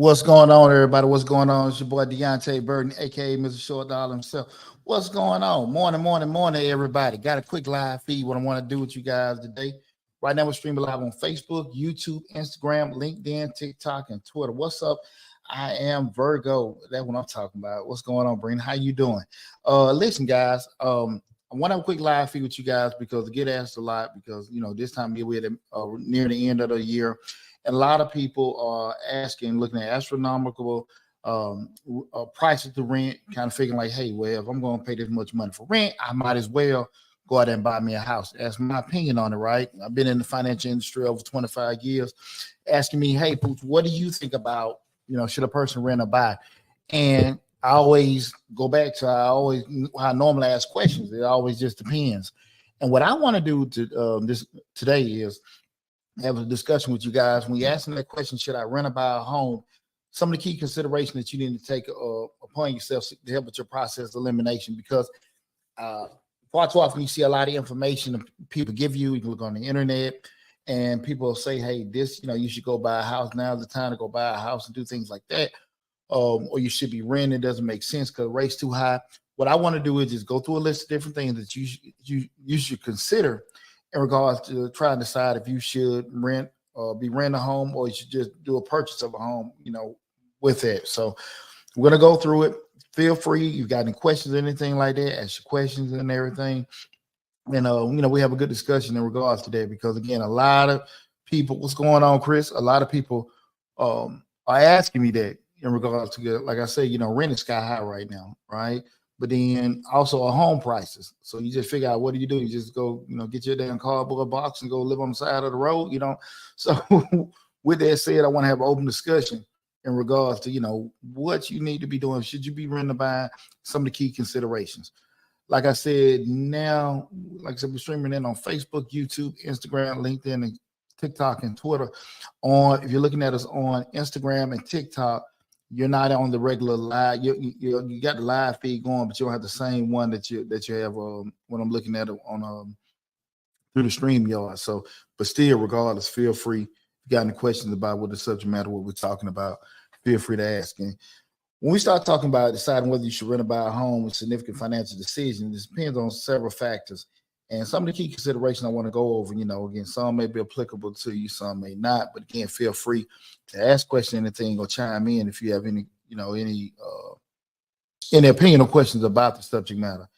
What's going on, everybody? What's going on? It's your boy Deonte Burden, aka Mr. Short Dollar himself. What's going on? Morning, everybody. Got a quick live feed. What I want to do with you guys today. Right now, we're streaming live on Facebook, YouTube, Instagram, LinkedIn, TikTok, and Twitter. What's up? I am Virgo. That's what I'm talking about. What's going on, Breen? How you doing? Listen, guys. I want to have a quick live feed with you guys because I get asked a lot because this time of year we're near the end of the year. And a lot of people are asking, looking at astronomical prices to rent, kind of figuring like, hey, well, if I'm going to pay this much money for rent, I might as well go out and buy me a house. That's my opinion on it, right? I've been in the financial industry over 25 years, asking me, hey, Pooch, what do you think about, should a person rent or buy? And I always go back to how I normally ask questions. It always just depends. And what I want to do today is have a discussion with you guys. When you're asking that question, should I rent or buy a home? Some of the key considerations that you need to take upon yourself to help with your process elimination, because far too often you see a lot of information that people give you. You can look on the internet and people will say, hey, this, you should go buy a house. Now's the time to go buy a house and do things like that. Or you should be renting. It doesn't make sense because the rate's too high. What I want to do is just go through a list of different things that you should consider in regards to try and decide if you should rent or be renting a home, or you should just do a purchase of a home, with it. So we're going to go through it. Feel free. You got any questions, anything like that, ask your questions and everything. And, we have a good discussion in regards to that because, again, a lot of people, what's going on, Chris? A lot of people are asking me that in regards to, like I say, rent is sky high right now, right? But then also home prices. So you just figure out, what do? You just go, get your damn cardboard box and go live on the side of the road, So with that said, I want to have an open discussion in regards to, what you need to be doing. Should you be renting or buying? Some of the key considerations. Like I said, now, like I said, we're streaming in on Facebook, YouTube, Instagram, LinkedIn, and TikTok and Twitter. If you're looking at us on Instagram and TikTok, you're not on the regular live. You got the live feed going, but you don't have the same one that you have when I'm looking at it on through the StreamYard. So, but still, regardless, feel free. If you got any questions about what the subject matter, what we're talking about, feel free to ask. And when we start talking about deciding whether you should rent or buy a home with significant financial decision, this depends on several factors. And some of the key considerations I want to go over, again, some may be applicable to you, some may not. But again, feel free to ask questions, anything, or chime in if you have any any opinion or questions about the subject matter.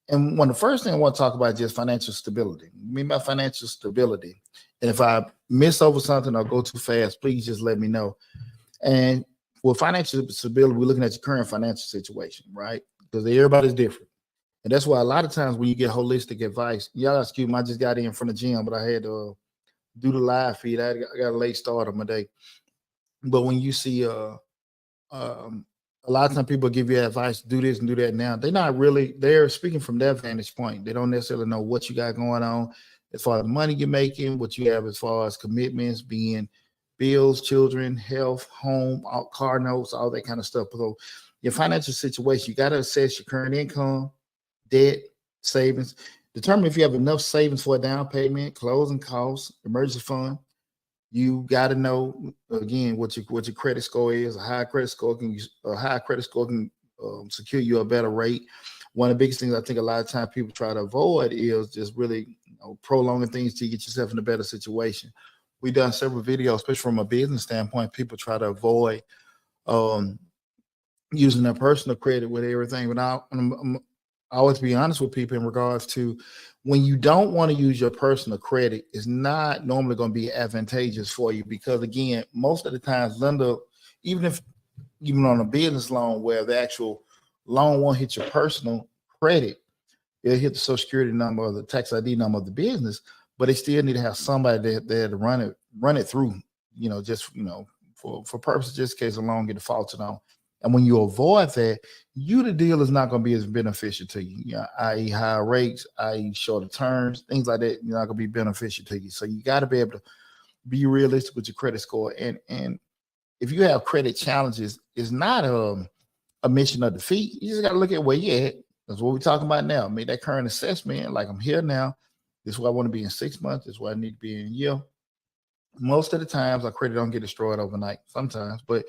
And one of the first thing I want to talk about is just financial stability. I mean by financial stability. And if I miss over something or go too fast, please just let me know. And with financial stability, we're looking at your current financial situation, right? Because everybody's different. And that's why a lot of times when you get holistic advice, y'all excuse me, I just got in from the gym, but I had to do the live feed. I got a late start on my day. But when you see um, a lot of times people give you advice, do this and do that now. They're speaking from their vantage point. They don't necessarily know what you got going on as far as money you're making, what you have as far as commitments, being bills, children, health, home, car notes, all that kind of stuff. So your financial situation, you got to assess your current income, debt, savings, determine if you have enough savings for a down payment, closing costs, emergency fund. You got to know again what your credit score is. A high credit score can secure you a better rate. One of the biggest things I think a lot of times people try to avoid is just really prolonging things to get yourself in a better situation. We've done several videos, especially from a business standpoint. People try to avoid using their personal credit with everything. But I always be honest with people in regards to when you don't want to use your personal credit, it's not normally going to be advantageous for you because, again, most of the times, lender, even on a business loan where the actual loan won't hit your personal credit, it'll hit the Social Security number or the tax ID number of the business, but they still need to have somebody there to run it through, for purposes just in case a loan get defaulted on. And when you avoid that, the deal is not going to be as beneficial to you, i.e. higher rates, i.e. shorter terms, things like that, not going to be beneficial to you. So you got to be able to be realistic with your credit score. And if you have credit challenges, it's not a mission of defeat. You just got to look at where you're at. That's what we're talking about now. Make that current assessment. Like, I'm here now. This is where I want to be in 6 months. This is where I need to be in a year. Most of the times, our credit don't get destroyed overnight. Sometimes, but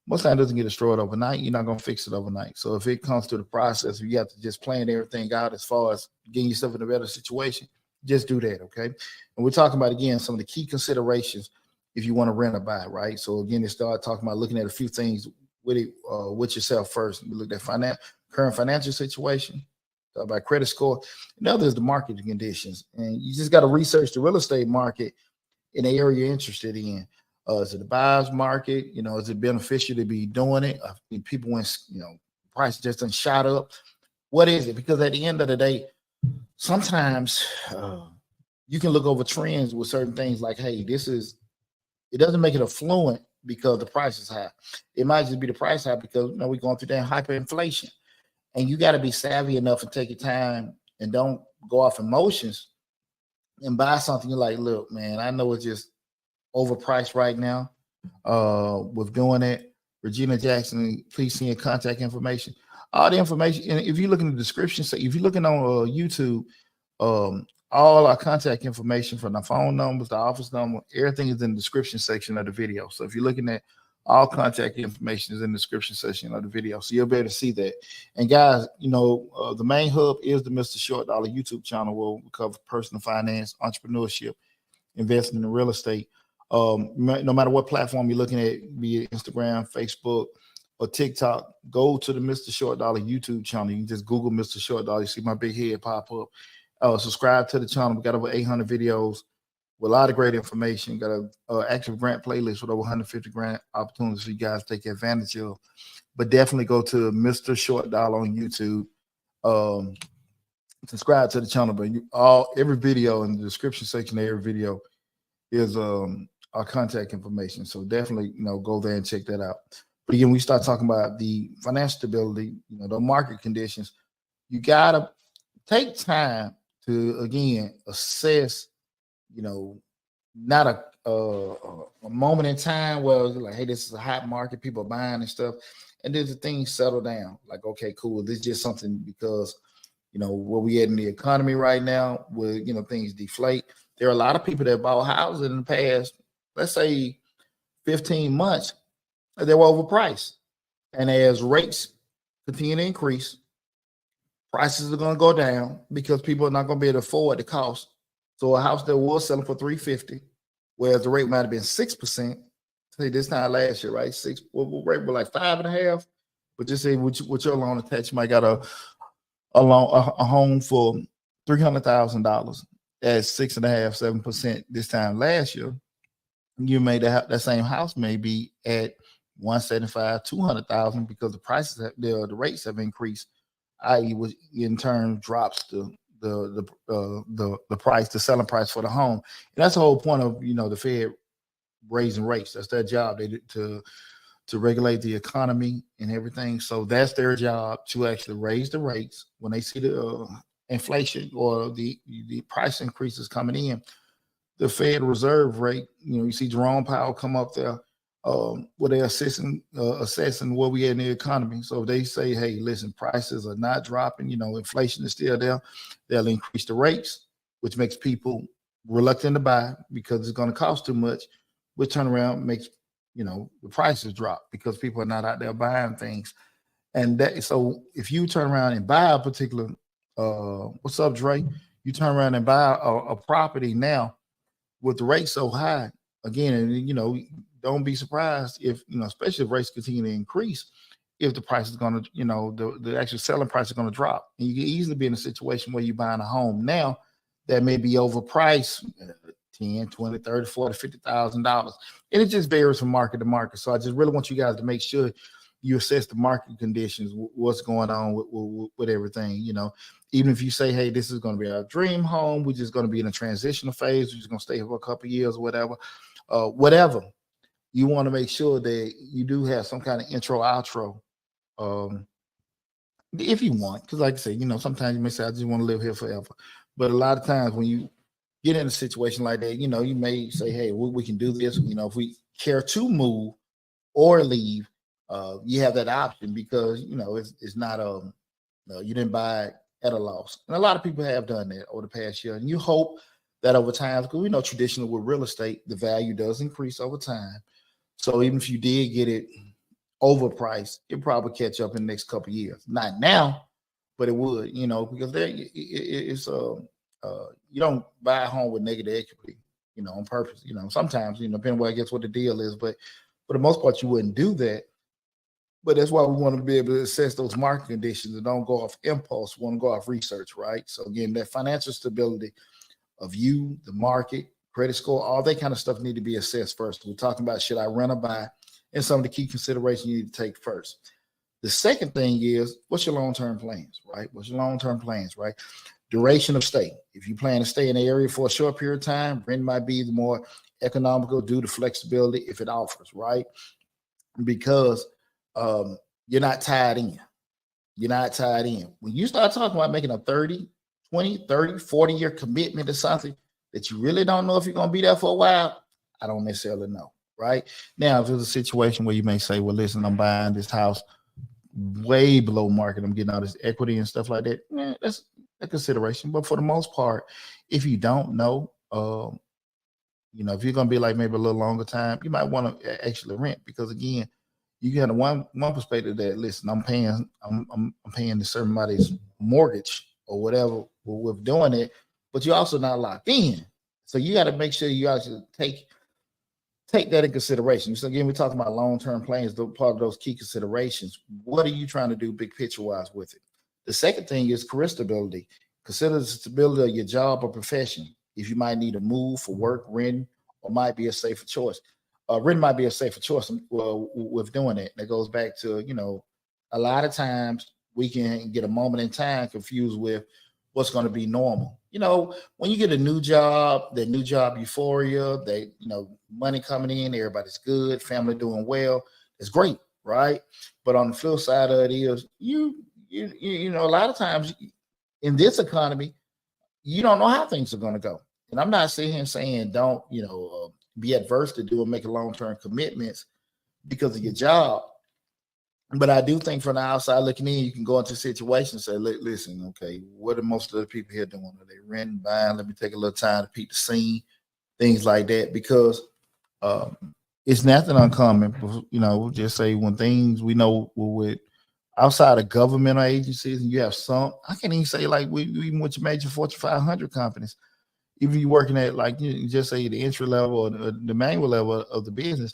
most time it doesn't get destroyed overnight. You're not going to fix it overnight. So if it comes to the process, you have to just plan everything out as far as getting yourself in a better situation, just do that, okay? And we're talking about, again, some of the key considerations if you want to rent or buy, right? So again, they start talking about looking at a few things with yourself first. We look at current financial situation, talk about credit score. Another is the market conditions. And you just got to research the real estate market in the area you're interested in. Is it a buyer's market? Is it beneficial to be doing it? People when price just done shot up. What is it? Because at the end of the day, sometimes you can look over trends with certain things like, hey, it doesn't make it affluent because the price is high. It might just be the price high because we're going through that hyperinflation. And you got to be savvy enough and take your time and don't go off emotions and buy something. You're like, look, man, I know it's just overpriced right now with doing it. Regina Jackson, please send your contact information. All the information, and if you look in the description, so if you're looking on YouTube, all our contact information from the phone numbers, the office number, everything is in the description section of the video. So if you're looking at all contact information is in the description section of the video. So you'll be able to see that. And guys, the main hub is the Mr. Short Dollar YouTube channel where we cover personal finance, entrepreneurship, investing in real estate. No matter what platform you're looking at, be it Instagram, Facebook, or TikTok, go to the Mr. Short Dollar YouTube channel. You can just Google Mr. Short Dollar. You see my big head pop up. Subscribe to the channel. We got over 800 videos with a lot of great information. Got an active grant playlist with over 150 grant opportunities for you guys to take advantage of. But definitely go to Mr. Short Dollar on YouTube. Subscribe to the channel. But every video in the description section of every video is our contact information. So definitely, go there and check that out. But again, we start talking about the financial stability, the market conditions. You gotta take time to, again, assess, not a moment in time where it's like, hey, this is a hot market, people are buying and stuff. And then the things settle down. Like, okay, cool. This is just something because, where we at in the economy right now, where, things deflate. There are a lot of people that bought houses in the past, let's say 15 months, they were overpriced. And as rates continue to increase, prices are going to go down because people are not going to be able to afford the cost. So a house that was selling for $350, whereas the rate might have been 6%, say this time last year, right? Six, what rate were like 5.5. But just say with your loan attached, you might got a home for $300,000 at 6.5, 7% this time last year. You made that same house may be at 175, 200,000 because the prices the rates have increased, i.e., which in turn drops the price, the selling price for the home. And that's the whole point of the Fed raising rates. That's their job. They to regulate the economy and everything. So that's their job, to actually raise the rates when they see the inflation or the price increases coming in. The Fed Reserve rate, you see Jerome Powell come up there where they're assessing where we at in the economy. So if they say, hey, listen, prices are not dropping, inflation is still there, they'll increase the rates, which makes people reluctant to buy because it's going to cost too much, which turn around makes the prices drop because people are not out there buying things. And so if you turn around and buy a particular what's up, Dre? You turn around and buy a property now with the rate so high, again, and don't be surprised if especially if rates continue to increase, if the price is going to the actual selling price is going to drop. And you can easily be in a situation where you're buying a home now that may be overpriced, 10, 20, 30, 40, $50,000. And it just varies from market to market. So I just really want you guys to make sure you assess the market conditions, what's going on with everything. Even if you say, hey, this is going to be our dream home, we're just going to be in a transitional phase, we're just going to stay here for a couple of years or whatever, you want to make sure that you do have some kind of intro, outro, if you want. Because like I said, sometimes you may say, I just want to live here forever. But a lot of times when you get in a situation like that, you may say, hey, we can do this. If we care to move or leave, you have that option because, it's not, you didn't buy it at a loss. And a lot of people have done that over the past year. And you hope that over time, because we know traditionally with real estate, the value does increase over time. So even if you did get it overpriced, it'll probably catch up in the next couple of years. Not now, but it would, because it's you don't buy a home with negative equity, on purpose. Sometimes, depending on, I guess, what the deal is, but for the most part, you wouldn't do that. But that's why we want to be able to assess those market conditions and don't go off impulse. We want to go off research, right? So again, that financial stability of you, the market, credit score, all that kind of stuff need to be assessed first. We're talking about should I rent or buy, and some of the key considerations you need to take first. The second thing is, what's your long-term plans, right? What's your long-term plans, right? Duration of stay. If you plan to stay in the area for a short period of time, rent might be the more economical due to flexibility if it offers, right? Because you're not tied in. You're not tied in. When you start talking about making a 30, 20, 30, 40-year commitment to something that you really don't know if you're going to be there for a while, I don't necessarily know, right? Now, if there's a situation where you may say, well, listen, I'm buying this house way below market, I'm getting all this equity and stuff like that, that's a consideration. But for the most part, if you don't know, if you're going to be like maybe a little longer time, you might want to actually rent because, again, you got one perspective that, listen, I'm paying this certain body's mortgage or whatever with doing it, but you're also not locked in. So you got to make sure you actually take that in consideration. So again, we're talking about long-term plans, part of those key considerations. What are you trying to do big picture-wise with it? The second thing is career stability. Consider the stability of your job or profession. If you might need to move for work, rent, or might be a safer choice. Rent might be a safer choice with doing it. That goes back to, a lot of times we can get a moment in time confused with what's going to be normal. When you get a new job, that new job euphoria, money coming in, everybody's good, family doing well, it's great, right? But on the flip side of it is, a lot of times in this economy, you don't know how things are going to go. And I'm not sitting here saying don't, be adverse to do and make long-term commitments because of your job. But I do think from the outside looking in, you can go into a situation and say, listen, okay, what are most of the people here doing? Are they renting, buying? Let me take a little time to peek the scene, things like that, because it's nothing uncommon. Just say when things we know with outside of governmental agencies, and you have some, I can't even say like we even with your major Fortune 500 companies, even you working at just say the entry level or the manual level of the business,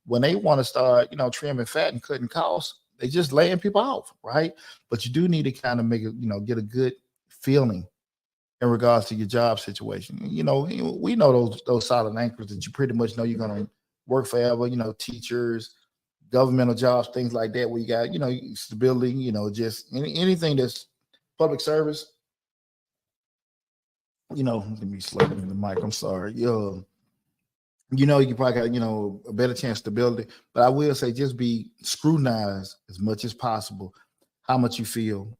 when they want to start, trimming fat and cutting costs, they just laying people off, right? But you do need to kind of make it, get a good feeling in regards to your job situation. We know those solid anchors that you pretty much know you're gonna work forever. Teachers, governmental jobs, things like that, where you got stability. Just anything that's public service. Let me slow down the mic. I'm sorry. You probably got a better chance of stability. But I will say, just be scrutinized as much as possible how much you feel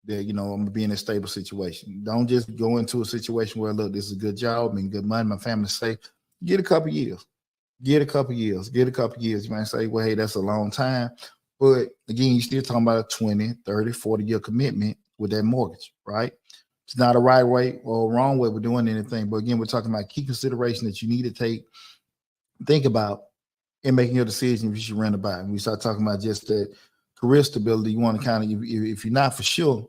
that I'm gonna be in a stable situation. Don't just go into a situation where, look, this is a good job, good money, my family's safe. Get a couple years. Get a couple years. You might say, well, hey, that's a long time. But again, you're still talking about a 20, 30, 40-year commitment with that mortgage, right? It's not a right way or a wrong way of doing anything. But again, we're talking about key consideration that you need to think about in making your decision if you should rent or buy. And we start talking about just that career stability. You want to kind of, if you're not for sure,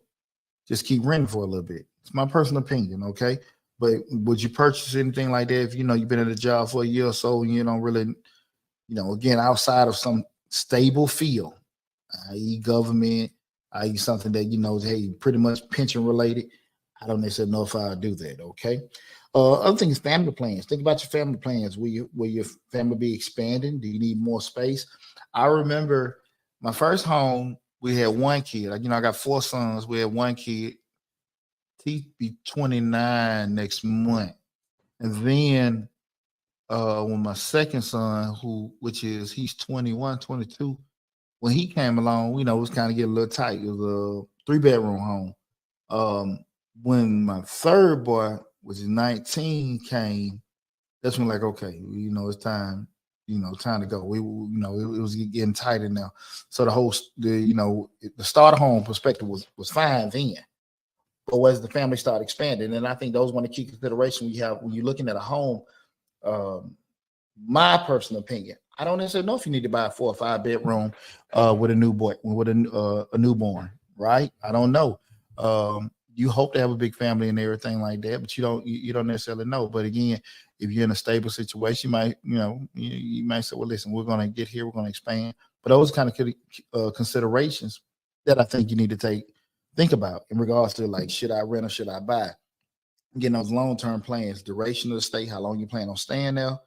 just keep renting for a little bit. It's my personal opinion, okay? But would you purchase anything like that if you've been at a job for a year or so and you don't really, again, outside of some stable field, i.e. government, i.e. something that hey, pretty much pension related, I don't necessarily know if I'll do that, okay? Other thing is family plans. Think about your family plans. Will your family be expanding? Do you need more space? I remember my first home, we had one kid. I got 4 sons. We had one kid. He'd be 29 next month. And then when my second son, he's 21, 22, when he came along, it was kind of getting a little tight. It was a 3-bedroom home. When my third boy, which is 19, came, that's when okay, it's time. Time to go. It was getting tighter now. So the starter home perspective was fine then. But as the family started expanding, and I think those one of the key considerations we have when you're looking at a home, my personal opinion, I don't necessarily know if you need to buy a 4 or 5 bedroom with a newborn, right? I don't know. You hope to have a big family and everything like that, but you don't necessarily know. But again, if you're in a stable situation, you might say, well, listen, we're going to get here, we're going to expand. But those kind of considerations that I think you need to think about in regards to should I rent or should I buy? Getting those long-term plans, duration of the stay, how long you plan on staying there,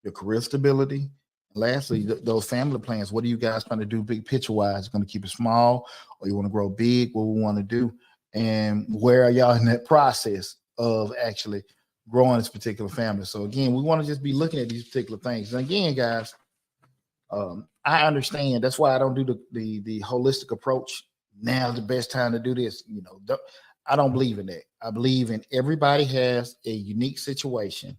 your career stability. And lastly, those family plans. What are you guys trying to do big picture-wise? Going to keep it small or you want to grow big? What we want to do? And where are y'all in that process of actually growing this particular family? So again, we want to just be looking at these particular things. And again, guys, I understand. That's why I don't do the holistic approach. Now is the best time to do this. I don't believe in that. I believe in everybody has a unique situation.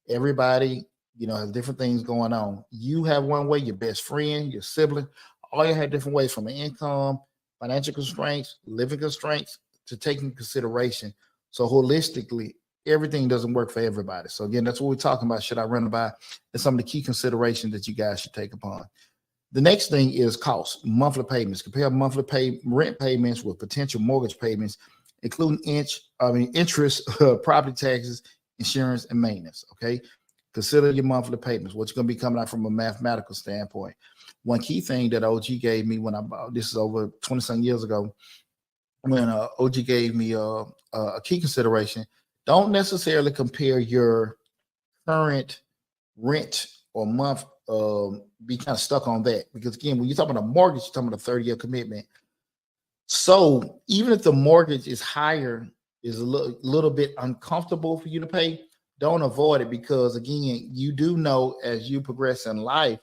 Everybody, has different things going on. You have one way, your best friend, your sibling, all you have different ways from an income, financial constraints, living constraints to take into consideration. So holistically, everything doesn't work for everybody. So again, that's what we're talking about. Should I rent or buy? And some of the key considerations that you guys should take upon. The next thing is costs, monthly payments. Compare monthly rent payments with potential mortgage payments, including interest, property taxes, insurance, and maintenance. Okay. Consider your monthly payments, what's going to be coming out from a mathematical standpoint. One key thing that OG gave me when I bought, this is over 20-some years ago, when OG gave me a key consideration, don't necessarily compare your current rent or month, be kind of stuck on that. Because again, when you're talking about a mortgage, you're talking about a 30-year commitment. So even if the mortgage is higher, is a little bit uncomfortable for you to pay, don't avoid it, because again, you do know as you progress in life,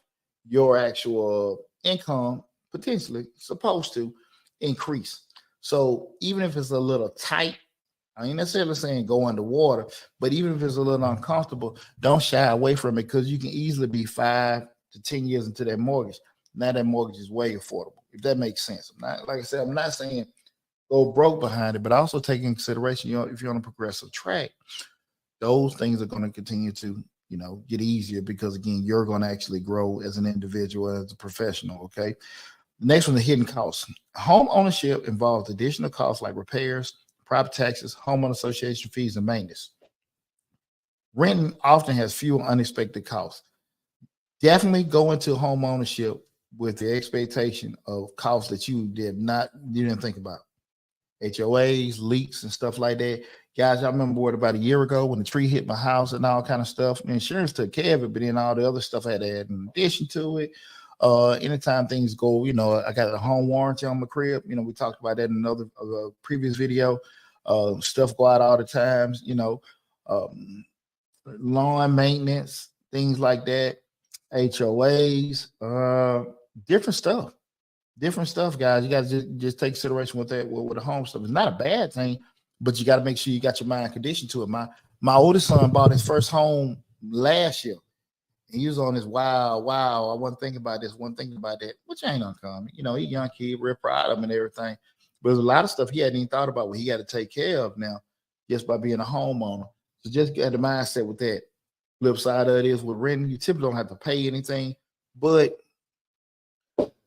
your actual income potentially supposed to increase. So even if it's a little tight, I ain't necessarily saying go underwater, but even if it's a little uncomfortable, don't shy away from it, because you can easily be 5 to 10 years into that mortgage. Now that mortgage is way affordable, if that makes sense. I'm not, like I said, I'm not saying go broke behind it, but also take into consideration, if you're on a progressive track, those things are going to continue to, get easier, because again, you're going to actually grow as an individual, as a professional. Okay. The next one, the hidden costs. Home ownership involves additional costs like repairs, property taxes, homeowner association fees, and maintenance. Renting often has fewer unexpected costs. definitely go into home ownership with the expectation of costs that you didn't think about. HOAs, leaks, and stuff like that. Guys, I remember what about a year ago when the tree hit my house and all kind of stuff. The insurance took care of it, but then all the other stuff I had to add in addition to it. Anytime things go, I got a home warranty on my crib. We talked about that in another previous video. Stuff go out all the times. Um, lawn maintenance, things like that. HOAs, different stuff, guys. You got to just take consideration with that with the home stuff. It's not a bad thing, but you got to make sure you got your mind conditioned to it. My oldest son bought his first home last year. He was on this wow. I wasn't thinking about this, wasn't thinking about that, which ain't uncommon. He's a young kid, real proud of him and everything. But there's a lot of stuff he hadn't even thought about what he got to take care of now just by being a homeowner. So just get the mindset with that. Flip side of it is with renting, you typically don't have to pay anything, but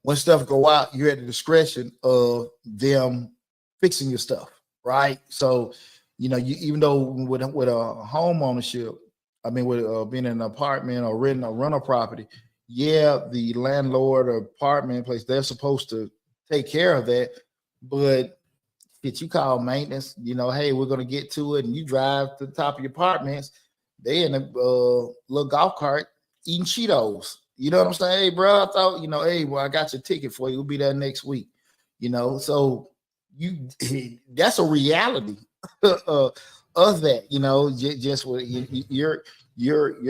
when stuff go out, you're at the discretion of them fixing your stuff, right? So, you even though with a home ownership, with being in an apartment or renting a rental property, the landlord or apartment place, they're supposed to take care of that. But if you call maintenance, hey, we're going to get to it, and you drive to the top of your apartments, they in a little golf cart eating Cheetos. You know what I'm saying? Hey, bro, I thought, hey, well, I got your ticket for you. We'll be there next week. So that's a reality of that. Just what you're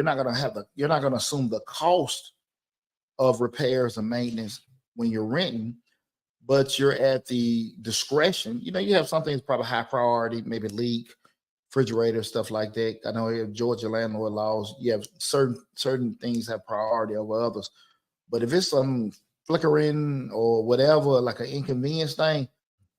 not gonna assume the cost of repairs and maintenance when you're renting, but you're at the discretion. You have something that's probably high priority, maybe leak, refrigerator, stuff like that. I know in Georgia landlord laws, you have certain things have priority over others. But if it's some flickering or whatever, like an inconvenience thing,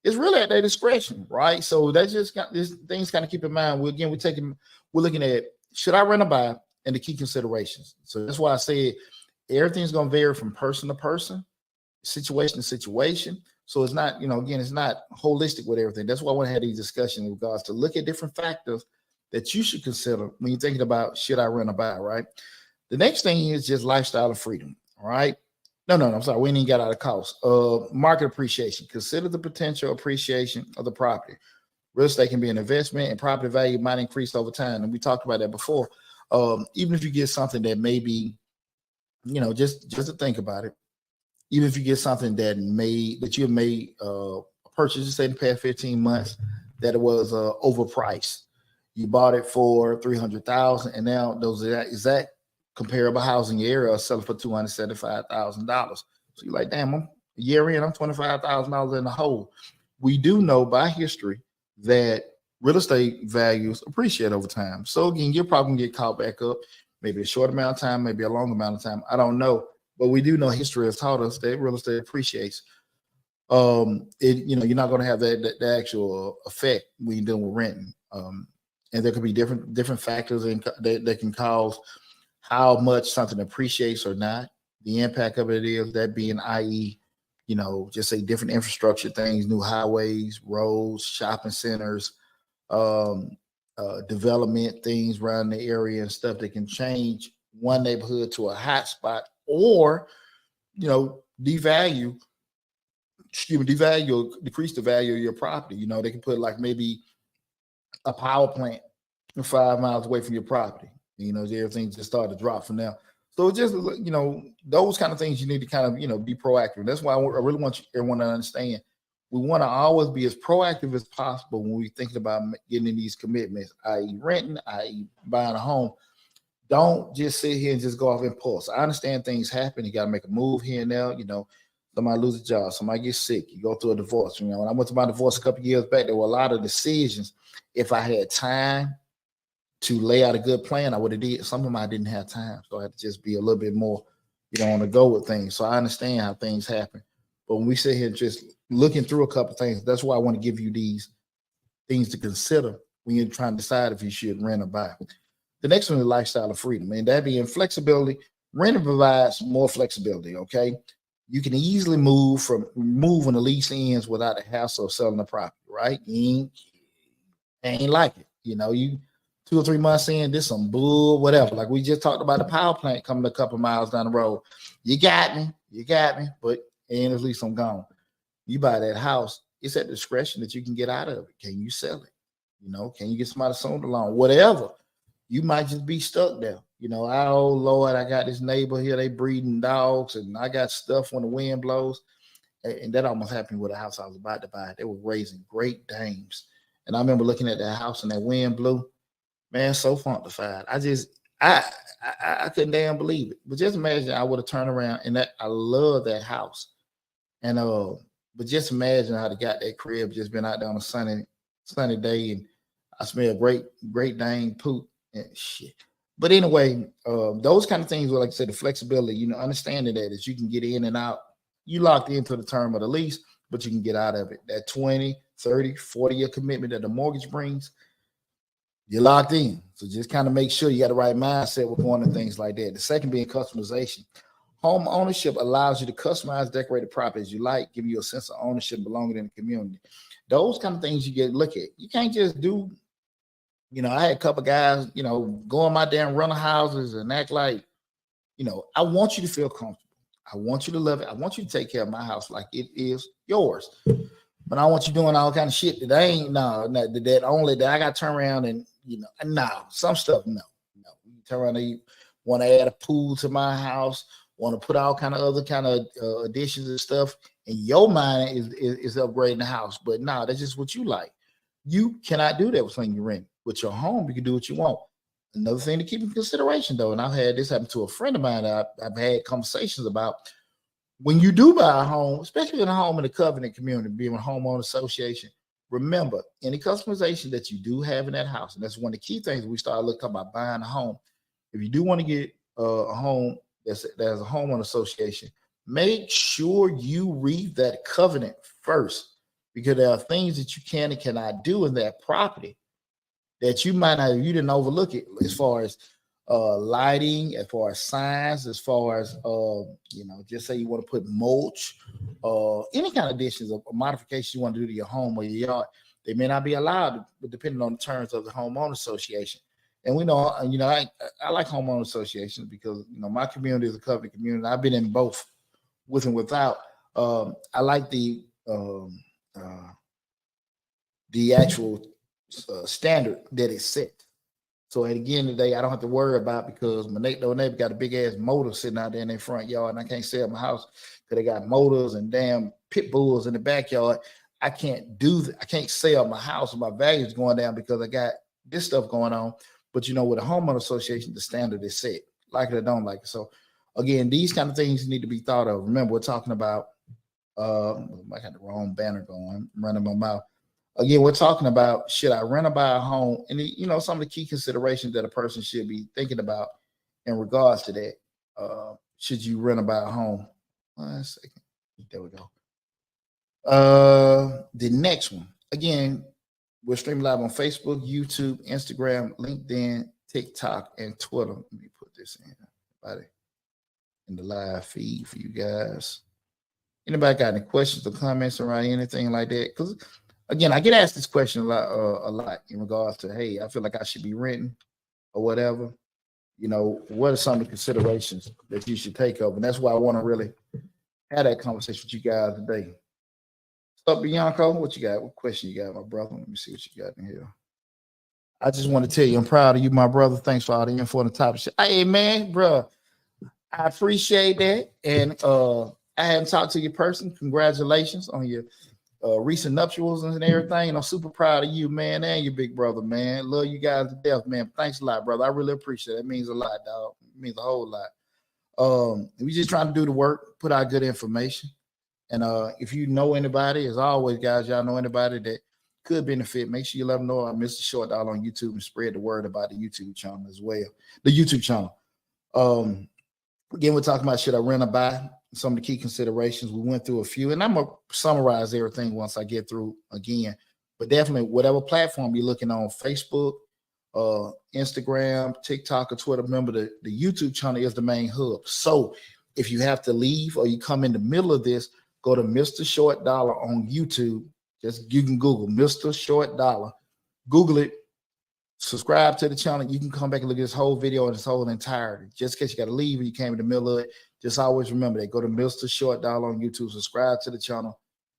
it's really at their discretion, right? So that's just these things kind of keep in mind. We're looking at should I rent or buy and the key considerations. So that's why I said everything's going to vary from person to person, situation to situation. So it's not, it's not holistic with everything. That's why I want to have these discussions in regards to look at different factors that you should consider when you're thinking about should I rent or buy, right? The next thing is just lifestyle of freedom, all right? No, I'm sorry. We ain't even got out of cost. Market appreciation. Consider the potential appreciation of the property. Real estate can be an investment, and property value might increase over time. And we talked about that before. Even if you get something that may be, just to think about it, even if you get something that you made a purchase, say in the past 15 months, that it was overpriced. You bought it for $300,000, and now those exact comparable housing area are selling for $275,000. So you're like, damn, I'm a year in, I'm $25,000 in the hole. We do know by history that real estate values appreciate over time. So again, you're probably gonna get caught back up, maybe a short amount of time, maybe a long amount of time. I don't know. But we do know history has taught us that real estate appreciates. You're not going to have the actual effect when you're dealing with renting. And there could be different factors that can cause how much something appreciates or not. The impact of it is that being, i.e., just say different infrastructure things, new highways, roads, shopping centers, development things around the area and stuff that can change one neighborhood to a hot spot, or devalue, decrease the value of your property. They can put like maybe a power plant 5 miles away from your property. Everything just started to drop from there. So just those kind of things you need to kind of be proactive. That's why I really want everyone to understand. We want to always be as proactive as possible when we're thinking about getting in these commitments, i.e. renting, i.e. buying a home. Don't just sit here and just go off impulse. I understand things happen. You got to make a move here and there. Somebody lose a job, somebody gets sick, you go through a divorce. When I went to my divorce a couple of years back, there were a lot of decisions. If I had time to lay out a good plan, I would have did. Some of them I didn't have time. So I had to just be a little bit more, on the go with things. So I understand how things happen. But when we sit here just looking through a couple of things, that's why I want to give you these things to consider when you're trying to decide if you should rent or buy. The next one is lifestyle of freedom, and that being flexibility. Renting provides more flexibility, okay? You can easily move when the lease ends without a hassle of selling the property, right? You ain't like it. You 2 or 3 months in, this some bull, whatever. Like we just talked about the power plant coming a couple miles down the road. You got me, but and at least I'm gone. You buy that house, it's at discretion that you can get out of it. Can you sell it? Can you get somebody sold along? Whatever. You might just be stuck there. Oh Lord, I got this neighbor here, they breeding dogs, and I got stuff when the wind blows. And that almost happened with a house I was about to buy. They were raising Great Danes. And I remember looking at that house and that wind blew. Man, so funkified. I couldn't damn believe it. But just imagine I would have turned around and that I love that house. And but just imagine how they got that crib, just been out there on a sunny day, and I smell great Dane poop and shit. But anyway, those kind of things were, like I said, the flexibility, understanding that as you can get in and out, you locked into the term of the lease, but you can get out of it. That 20, 30, 40-year commitment that the mortgage brings, you're locked in. So just kind of make sure you got the right mindset with going to things like that. The second being customization. Home ownership allows you to customize, decorate the property as you like, give you a sense of ownership, belonging in the community. Those kind of things you get to look at. You can't just do, I had a couple guys, go in my damn rental houses and act like, I want you to feel comfortable. I want you to love it. I want you to take care of my house like it is yours. But I want you doing all kind of shit that that I got to turn around and, some stuff, no. You turn around and you want to add a pool to my house, want to put all kind of other kind of additions and stuff. And your mind is upgrading the house. But no, that's just what you like. You cannot do that with something you rent. With your home, you can do what you want. Another thing to keep in consideration, though, and I've had this happen to a friend of mine that I've had conversations about, when you do buy a home, especially in a home in the covenant community, being a homeowner association, remember any customization that you do have in that house, and that's one of the key things we start looking about buying a home. If you do want to get a home that's a homeowner association, make sure you read that covenant first, because there are things that you can and cannot do in that property that you didn't overlook it, as far as lighting, as far as signs, as far as just say you want to put mulch, any kind of additions or modifications you want to do to your home or your yard. They may not be allowed, but depending on the terms of the homeowner association. And we know, I like homeowner associations because my community is a covenant community. I've been in both, with and without. I like the actual standard that is set. So at the end of the day, I don't have to worry about, because my neighbor got a big ass motor sitting out there in their front yard, and I can't sell my house because they got motors and damn pit bulls in the backyard. I can't sell my house, and my value is going down because I got this stuff going on. But with a homeowner association, the standard is set, like it or don't like it. So again, these kind of things need to be thought of. Remember, we're talking about I got the wrong banner going, I'm running my mouth. Again, we're talking about, should I rent or buy a home? And some of the key considerations that a person should be thinking about in regards to that. Should you rent or buy a home? 1 second. There we go. The next one. Again, we're streaming live on Facebook, YouTube, Instagram, LinkedIn, TikTok, and Twitter. Let me put this in the live feed for you guys. Anybody got any questions or comments around anything like that? Because again, I get asked this question a lot in regards to, hey, I feel like I should be renting or whatever. What are some of the considerations that you should take up? And that's why I want to really have that conversation with you guys today. What's up, Bianco? What you got? What question you got, my brother? Let me see what you got in here. I just want to tell you, I'm proud of you, my brother. Thanks for all the info on the top of shit. Hey, man, bro, I appreciate that. And I hadn't talked to your person. Congratulations on your recent nuptials and everything. And I'm super proud of you, man, and your big brother, man. Love you guys to death, man. Thanks a lot, brother. I really appreciate it. It means a lot, dog. It means a whole lot. We just trying to do the work, put out good information. And if you know anybody, as always, guys, y'all know anybody that could benefit, make sure you let them know I'm Mr. Short Dollar on YouTube and spread the word about the YouTube channel as well. The YouTube channel. Again, we're talking about, should I rent or buy? Some of the key considerations. We went through a few, and I'm going to summarize everything once I get through again. But definitely, whatever platform you're looking on, Facebook, Instagram, TikTok, or Twitter, remember the YouTube channel is the main hub. So if you have to leave or you come in the middle of this, go to Mr. Short Dollar on YouTube. You can Google Mr. Short Dollar. Google it. Subscribe to the channel. You can come back and look at this whole video in its whole entirety. Just in case you got to leave and you came in the middle of it, just always remember that. Go to Mr. Short Dollar on YouTube. Subscribe to the channel.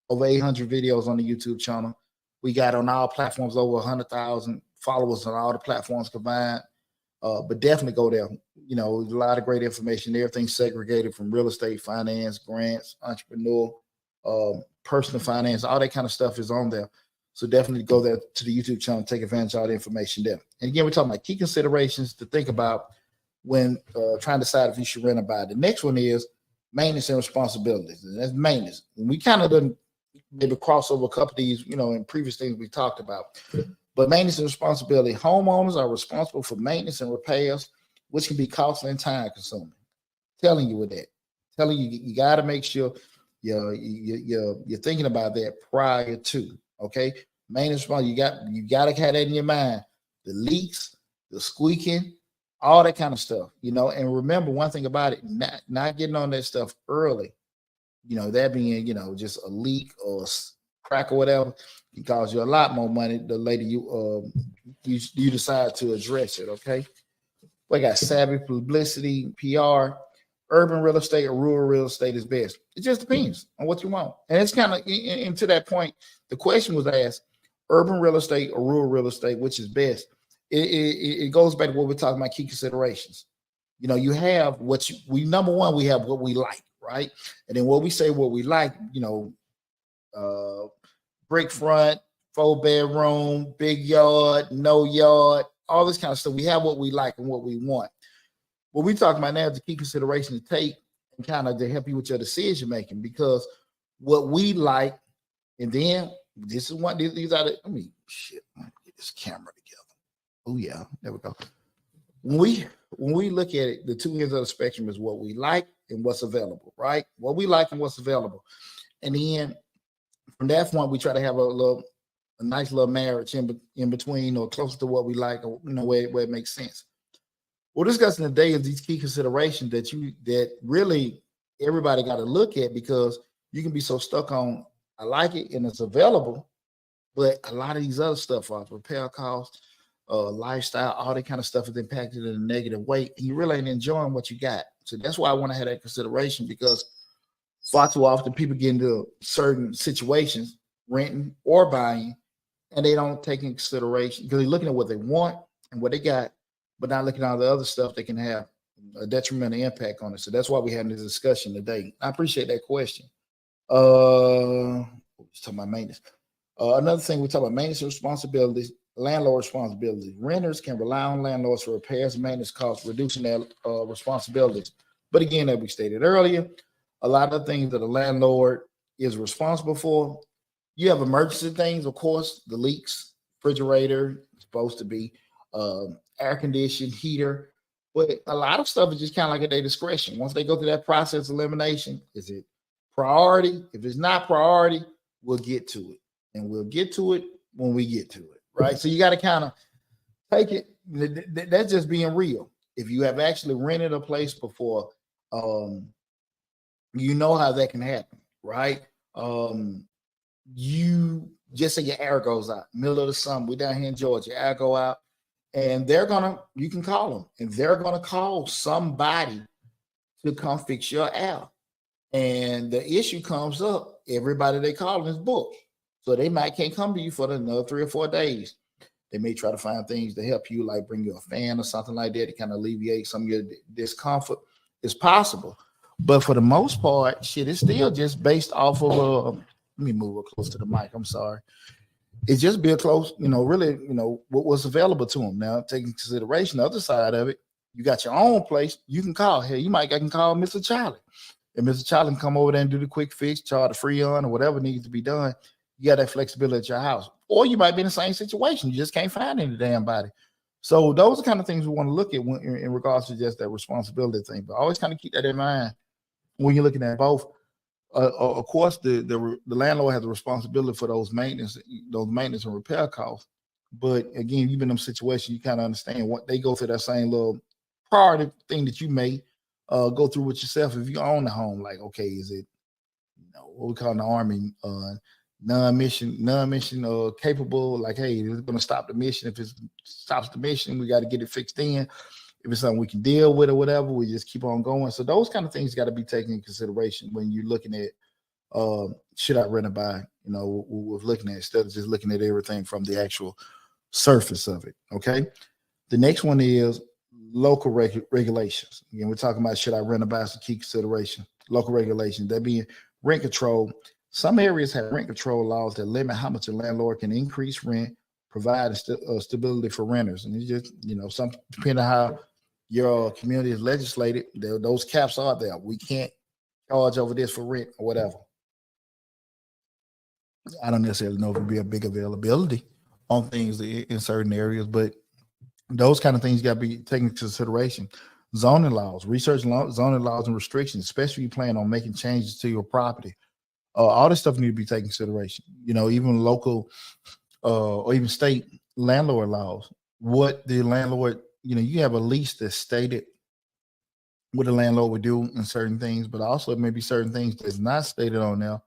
Over 800 videos on the YouTube channel. We got on all platforms over 100,000 followers on all the platforms combined. But definitely go there. You know, there's a lot of great information. Everything's segregated from real estate, finance, grants, entrepreneur, personal finance, all that kind of stuff is on there. So definitely go there to the YouTube channel, take advantage of all the information there. And again, we're talking about key considerations to think about when trying to decide if you should rent or buy. The next one is maintenance and responsibilities. And that's maintenance. And we kind of done maybe cross over a couple of these, you know, in previous things we talked about. But maintenance and responsibility. Homeowners are responsible for maintenance and repairs, which can be costly and time consuming. Telling you with that. Telling you, you got to make sure you're thinking about that prior to. Okay, maintenance, you got to have that in your mind. The leaks, the squeaking, all that kind of stuff, you know. And remember one thing about it: not getting on that stuff early. You know, that being, you know, just a leak or a crack or whatever can cause you a lot more money the later you decide to address it. Okay, we got savvy publicity, PR. Urban real estate or rural real estate is best. It just depends on what you want. And it's kind of, and to that point, the question was asked, urban real estate or rural real estate, which is best? It goes back to what we're talking about, key considerations. You know, you have what number one, we have what we like, right? And then what we say what we like, you know, brick front, 4-bedroom, big yard, no yard, all this kind of stuff. We have what we like and what we want. What we're talking about now is the key consideration to take and kind of to help you with your decision making, because what we like, and then this is what these are the, get this camera together. Oh yeah, there we go. When we look at it, the two ends of the spectrum is what we like and what's available, right? What we like and what's available. And then from that point, we try to have a nice little marriage in between or close to what we like, or, you know, where it makes sense. We're discussing today is these key considerations that really everybody got to look at, because you can be so stuck on I like it and it's available, but a lot of these other stuff, repair costs, lifestyle, all that kind of stuff is impacted in a negative way, and you really ain't enjoying what you got. So that's why I want to have that consideration, because far too often people get into certain situations, renting or buying, and they don't take into consideration because they're looking at what they want and what they got, but not looking at all the other stuff that can have a detrimental impact on it. So that's why we're having this discussion today. I appreciate that question. We're talking about maintenance. Another thing, we talk about maintenance responsibilities, landlord responsibilities. Renters can rely on landlords for repairs and maintenance costs, reducing their responsibilities. But again, as we stated earlier, a lot of things that a landlord is responsible for. You have emergency things, of course, the leaks, refrigerator, supposed to be air conditioning, heater, but a lot of stuff is just kind of like at their discretion. Once they go through that process of elimination, is it priority? If it's not priority, we'll get to it, and we'll get to it when we get to it, right? So you got to kind of take it. That's just being real. If you have actually rented a place before, you know how that can happen, right? You just say your air goes out, middle of the summer. We're down here in Georgia, air go out. And you can call them, and they're going to call somebody to come fix your air. And the issue comes up, everybody they call is booked. So they can't come to you for another 3 or 4 days. They may try to find things to help you, like bring you a fan or something like that to kind of alleviate some of your discomfort. It's possible. But for the most part, shit, it's still just based off of, let me move close to the mic. I'm sorry. It's just be close, really, what was available to them. Now, taking consideration the other side of it, you got your own place, you can call. Hey, you can call Mr. Charlie. And Mr. Charlie can come over there and do the quick fix, charge the free on or whatever needs to be done. You got that flexibility at your house. Or you might be in the same situation. You just can't find any damn body. So those are kind of things we want to look at in regards to just that responsibility thing. But always kind of keep that in mind when you're looking at both. Of course, the landlord has a responsibility for those maintenance and repair costs. But again, even in them situations, you kind of understand what they go through that same little priority thing that you may go through with yourself if you own the home. Like, okay, is it what we call in the Army non-mission capable. Like, hey, it's going to stop the mission. If it stops the mission, we got to get it fixed in. If it's something we can deal with or whatever, we just keep on going. So those kind of things got to be taken into consideration when you're looking at should I rent or buy, with looking at instead of just looking at everything from the actual surface of it. Okay. The next one is local regulations. Again, we're talking about should I rent or buy, is a key consideration. Local regulations, that being rent control. Some areas have rent control laws that limit how much a landlord can increase rent, provide stability for renters. And it's just, some depending on how your community is legislated, those caps are there. We can't charge over this for rent or whatever. I don't necessarily know if it'll be a big availability on things in certain areas, but those kind of things got to be taken into consideration. Zoning laws, zoning laws and restrictions, especially if you plan on making changes to your property. All this stuff need to be taken into consideration. Even local or even state landlord laws. What the landlord, you have a lease that's stated what the landlord would do in certain things, but also it may be certain things that's not stated on there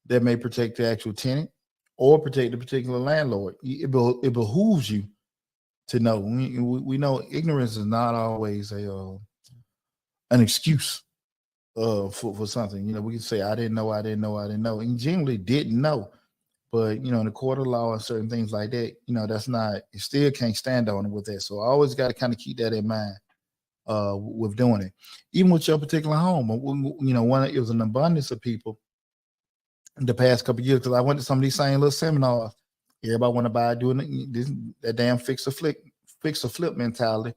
that may protect the actual tenant or protect the particular landlord. It behooves you to know. We know ignorance is not always an excuse for something. We can say, I didn't know, and you generally didn't know. But, in the court of law and certain things like that, that's not, you still can't stand on it with that. So I always got to kind of keep that in mind with doing it. Even with your particular home, it was an abundance of people the past couple of years, because I went to some of these same little seminars. Everybody want to buy doing that damn fix or flip mentality.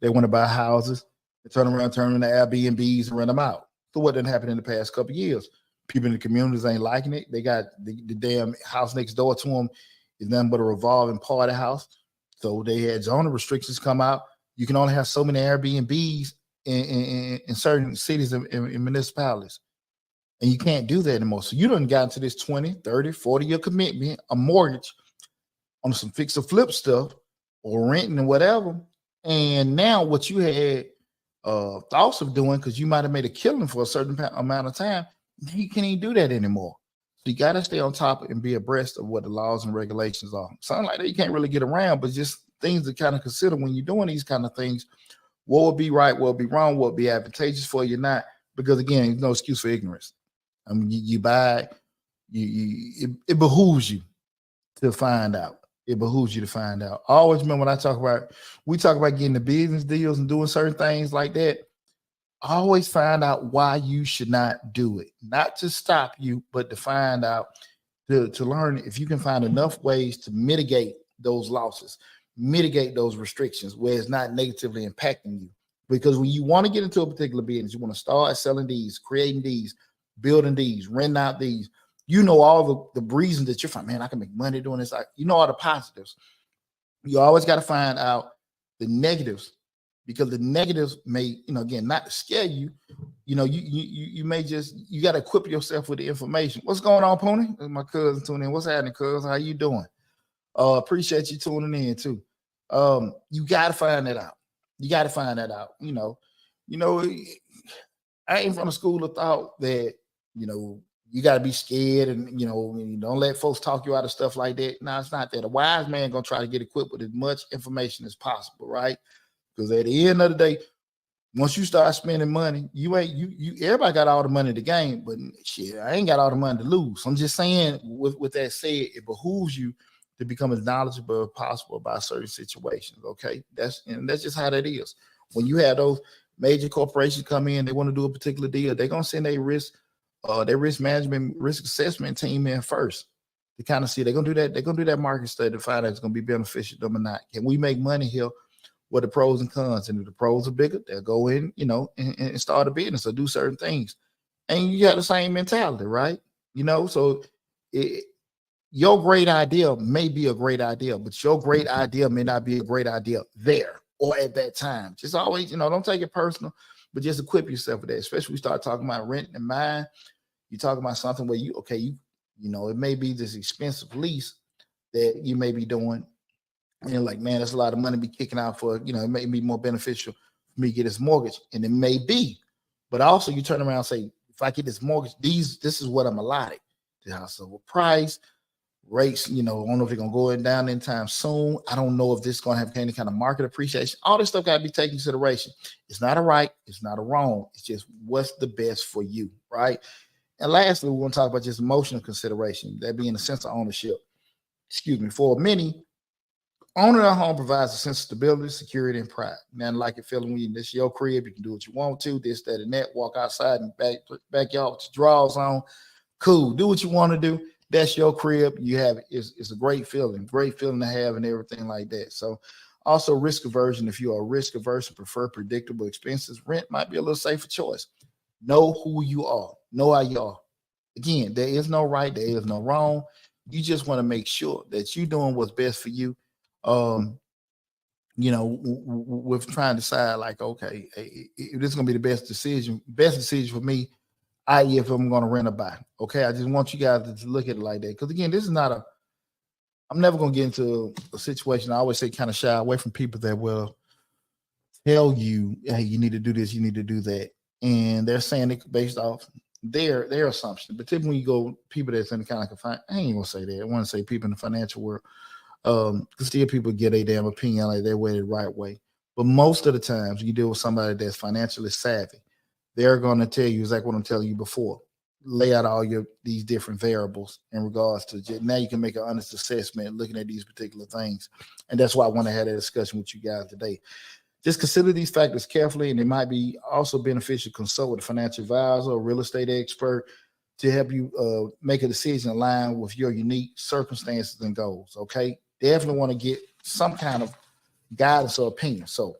They want to buy houses, they turn them into Airbnbs and rent them out. So what didn't happen in the past couple of years? People in the communities ain't liking it. They got the damn house next door to them is nothing but a revolving party house. So they had zoning restrictions come out. You can only have so many Airbnbs in certain cities and municipalities. And you can't do that anymore. So you done got into this 20, 30, 40-year commitment, a mortgage on some fix or flip stuff or renting and whatever. And now what you had thoughts of doing, because you might have made a killing for a certain amount of time, you can't even do that anymore. So you got to stay on top and be abreast of what the laws and regulations are. Something like that you can't really get around, but just things to kind of consider when you're doing these kind of things. What would be right, what would be wrong, what would be advantageous for you, not. Because again, there's no excuse for ignorance. I mean, you buy, it behooves you to find out. It behooves you to find out. I always remember when we talk about getting the business deals and doing certain things like that. Always find out why you should not do it. Not to stop you, but to find out, to learn if you can find enough ways to mitigate those losses, mitigate those restrictions where it's not negatively impacting you. Because when you want to get into a particular business, you want to start selling these, creating these, building these, renting out these, all the reasons that you're fine, man, I can make money doing this. All the positives. You always got to find out the negatives, because the negatives may, again, not to scare you. You may you got to equip yourself with the information. What's going on, Pony? My cousin tuning in. What's happening, cuz? How you doing? Appreciate you tuning in too. You got to find that out. You got to find that out. I ain't from the school of thought that, you got to be scared and, don't let folks talk you out of stuff like that. No, it's not that. A wise man going to try to get equipped with as much information as possible, right? Because at the end of the day, once you start spending money, everybody got all the money to gain, but shit, I ain't got all the money to lose. I'm just saying, with that said, it behooves you to become as knowledgeable as possible about certain situations, okay? That's just how that is. When you have those major corporations come in, they want to do a particular deal, they're going to send their risk management, risk assessment team in first to kind of see. They're going to do that market study to find out it's going to be beneficial to them or not. Can we make money here? What the pros and cons? And if the pros are bigger, they'll go in, and start a business or do certain things. And you got the same mentality, right? So your great idea may be a great idea, but your great idea may not be a great idea there or at that time. Just always, don't take it personal, but just equip yourself with that. Especially when we start talking about renting and mine. You're talking about something where it may be this expensive lease that you may be doing. And like, man, that's a lot of money to be kicking out for, it may be more beneficial for me to get this mortgage. And it may be, but also you turn around and say, if I get this mortgage, this is what I'm allotted. the house over price. Rates, I don't know if they're gonna go down anytime soon. I don't know if this is gonna have any kind of market appreciation. All this stuff gotta be taken into consideration. It's not a right, it's not a wrong. It's just what's the best for you, right? And lastly, we want to talk about just emotional consideration, that being a sense of ownership. Excuse me. For many, owning a home provides a sense of stability, security, and pride. Nothing like it feeling when this your crib, you can do what you want to, this, that, and that. Walk outside and backyard with your drawers on. Cool. Do what you want to do. That's your crib. You have it. It's a great feeling to have and everything like that. So also risk aversion. If you are risk averse and prefer predictable expenses, rent might be a little safer choice. Know who you are. Know how you are. Again, there is no right. There is no wrong. You just want to make sure that you're doing what's best for you. With trying to decide like, okay, if this is going to be the best decision for me, i.e. if I'm going to rent or buy. Okay, I just want you guys to look at it like that. Because again, this is not I'm never going to get into a situation. I always say kind of shy away from people that will tell you, hey, you need to do this, you need to do that. And they're saying it based off their assumption. But typically when you go people that's in the kind of, I ain't going to say that. I want to say people in the financial world, because still people get a damn opinion like they're way the right way. But most of the times you deal with somebody that's financially savvy, they're going to tell you exactly what I'm telling you before. Lay out all these different variables in regards to now you can make an honest assessment looking at these particular things. And that's why I want to have that discussion with you guys today. Just consider these factors carefully, and it might be also beneficial to consult with a financial advisor or real estate expert to help you make a decision aligned with your unique circumstances and goals. Okay, definitely want to get some kind of guidance or opinion. So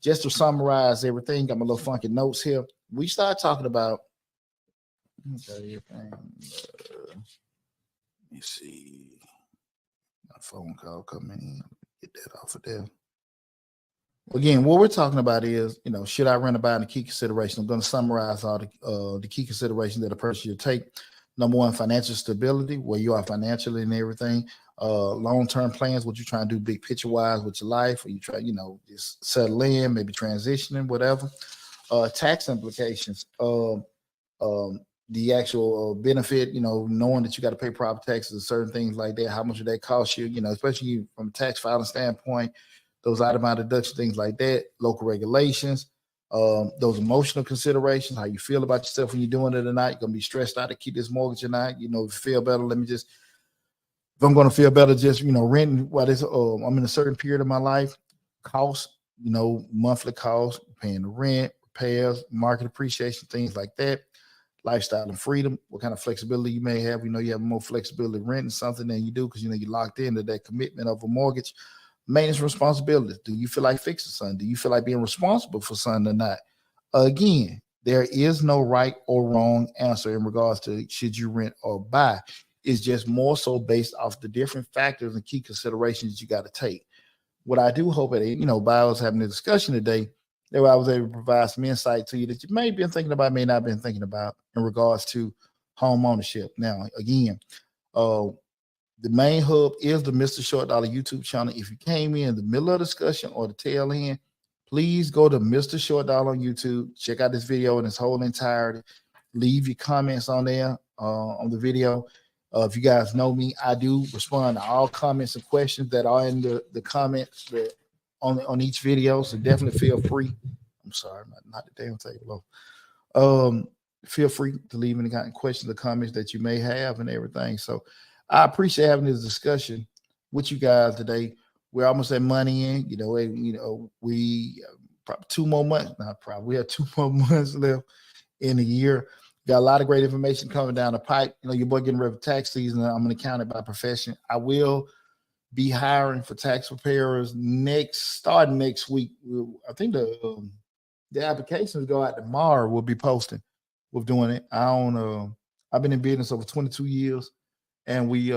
just to summarize everything, got my little funky notes here. We start talking about, let me see, my phone call coming in. Get that off of there. Again, what we're talking about is, should I rent or buy? The key consideration. I'm going to summarize all the key considerations that a person should take. Number one, financial stability, where you are financially and everything. Long-term plans, what you're trying to do big picture-wise with your life, or you try, just settle in, maybe transitioning, whatever. Tax implications, the actual benefit, knowing that you got to pay property taxes and certain things like that, how much would that cost you, especially from a tax filing standpoint, those itemized deductions, things like that, local regulations, those emotional considerations, how you feel about yourself when you're doing it or not. You're going to be stressed out to keep this mortgage or not, if you feel better, if I'm going to feel better, just, renting while I'm in a certain period of my life, costs, monthly costs, paying the rent, repairs, market appreciation, things like that. Lifestyle and freedom, what kind of flexibility you may have. You have more flexibility renting something than you do because, you're locked into that commitment of a mortgage. Maintenance responsibilities. Do you feel like fixing something? Do you feel like being responsible for something or not? Again, there is no right or wrong answer in regards to should you rent or buy. It's just more so based off the different factors and key considerations you got to take. What I do hope that, by us having a discussion today, that I was able to provide some insight to you that you may have been thinking about, may not have been thinking about in regards to home ownership. Now, again, the main hub is the Mr. Short Dollar YouTube channel. If you came in the middle of the discussion or the tail end, please go to Mr. Short Dollar on YouTube. Check out this video in its whole entirety. Leave your comments on there on the video. If you guys know me, I do respond to all comments and questions that are in the comments that on each video. So definitely feel free. I'm sorry, not the damn table. Feel free to leave any kind of questions or comments that you may have and everything. So I appreciate having this discussion with you guys today. We're almost at money in. We probably 2 more months. Not probably. We have 2 more months left in the year. Got a lot of great information coming down the pipe. Your boy getting ready for tax season. I'm an accountant by profession. I will be hiring for tax preparers starting next week. I think the applications go out tomorrow. We'll be posting. We're doing it. I've been in business over 22 years. And we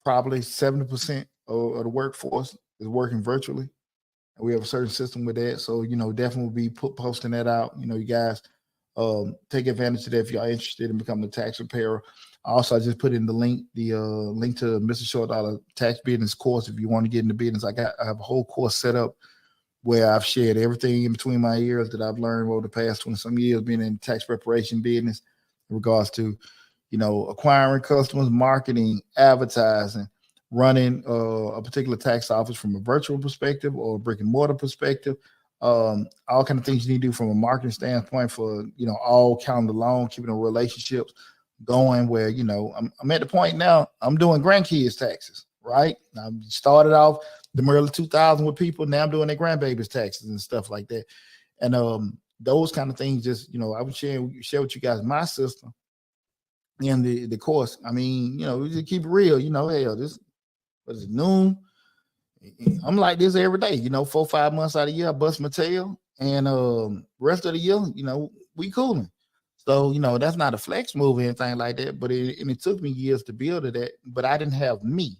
probably 70% of the workforce is working virtually. And we have a certain system with that. So, definitely be posting that out. You guys take advantage of that if y'all interested in becoming a tax preparer. Also, I just put in the link to Mr. Short Dollar tax business course. If you want to get into business, I have a whole course set up where I've shared everything in between my ears that I've learned over the past 20 some years being in tax preparation business in regards to acquiring customers, marketing, advertising, running a particular tax office from a virtual perspective or a brick and mortar perspective. All kind of things you need to do from a marketing standpoint for, all calendar long, keeping the relationships going where, I'm at the point now, I'm doing grandkids taxes, right? I started off the early 2000s with people. Now I'm doing their grandbabies taxes and stuff like that. And those kind of things just, I would share with you guys my system and the course. I mean, we just keep it real, hell, this was noon. I'm like this every day, 4-5 months out of the year, I bust my tail. And rest of the year, we cooling. So, that's not a flex move or anything like that, but it took me years to build that, but I didn't have me.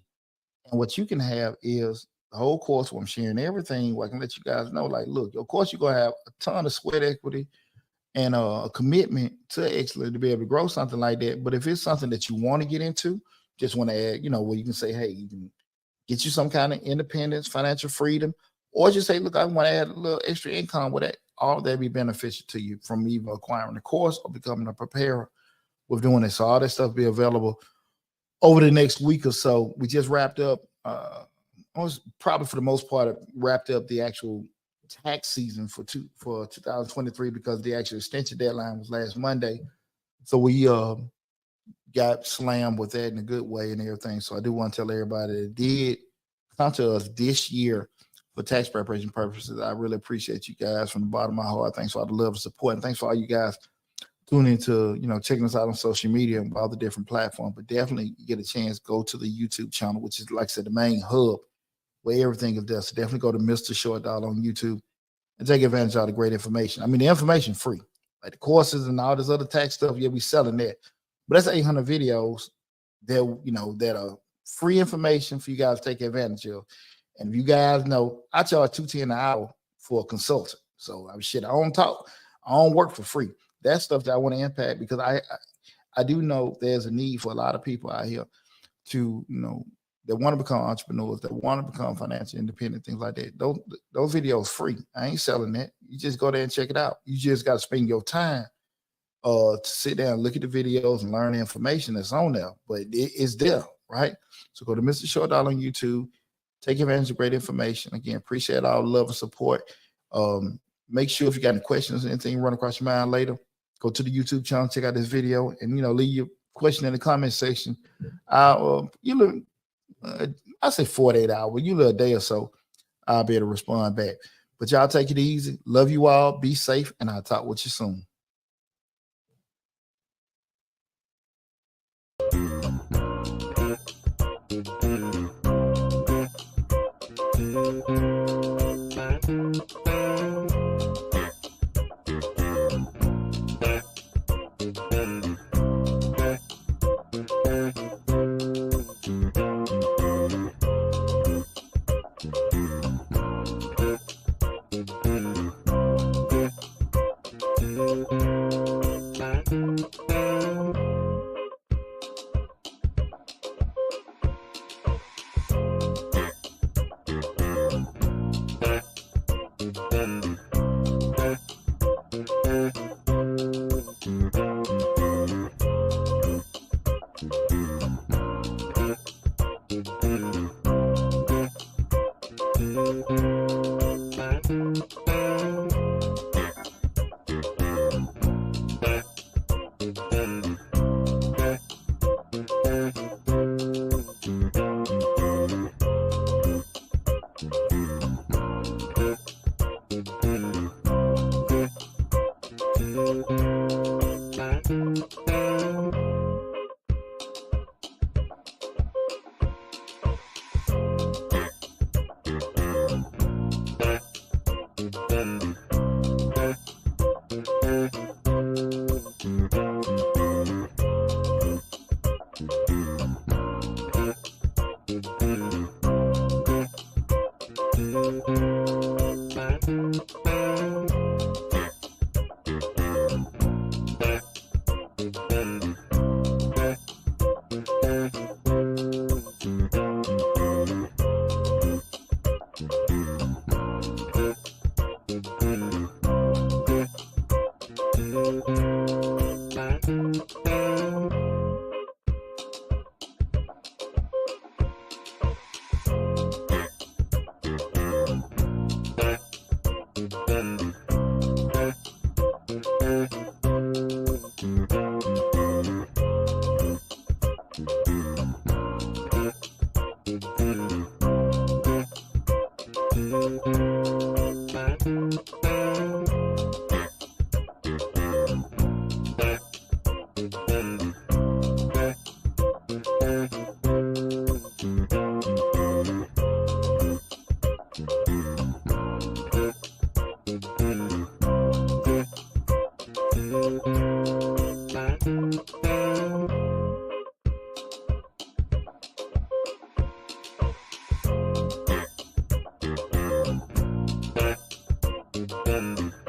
And what you can have is the whole course where I'm sharing everything where I can let you guys know, like, look, of course, you're going to have a ton of sweat equity and a commitment to excellence to be able to grow something like that. But if it's something that you want to get into, just want to add, where you can say, hey, you can get you some kind of independence, financial freedom, or just say, look, I want to add a little extra income with that. All that be beneficial to you from either acquiring the course or becoming a preparer with doing it. So all that stuff be available over the next week or so. We just wrapped up, probably for the most part, wrapped up the actual tax season for 2023 because the actual extension deadline was last Monday. So we got slammed with that in a good way and everything. So I do want to tell everybody that did come to us this year for tax preparation purposes. I really appreciate you guys from the bottom of my heart. Thanks for all the love and support. And thanks for all you guys tuning into, checking us out on social media and all the different platforms. But definitely you get a chance, go to the YouTube channel, which is, like I said, the main hub where everything is there. So definitely go to Mr. Short Dollar on YouTube and take advantage of all the great information. I mean, the information free. Like the courses and all this other tax stuff, yeah, we selling that. But that's 800 videos that, that are free information for you guys to take advantage of. And if you guys know, I charge $210 an hour for a consultant. So I don't talk, I don't work for free. That's stuff that I want to impact because I do know there's a need for a lot of people out here to, that want to become entrepreneurs, that want to become financially independent, things like that. Those videos free. I ain't selling that. You just go there and check it out. You just got to spend your time to sit down and look at the videos and learn the information that's on there. But it's there, right? So go to Mr. Short Dollar on YouTube. Take advantage of great information. Again, appreciate all the love and support. Make sure if you got any questions or anything run across your mind later, go to the YouTube channel, check out this video, and leave your question in the comment section. I say 48 hours, a day or so, I'll be able to respond back. But y'all take it easy. Love you all. Be safe, and I'll talk with you soon.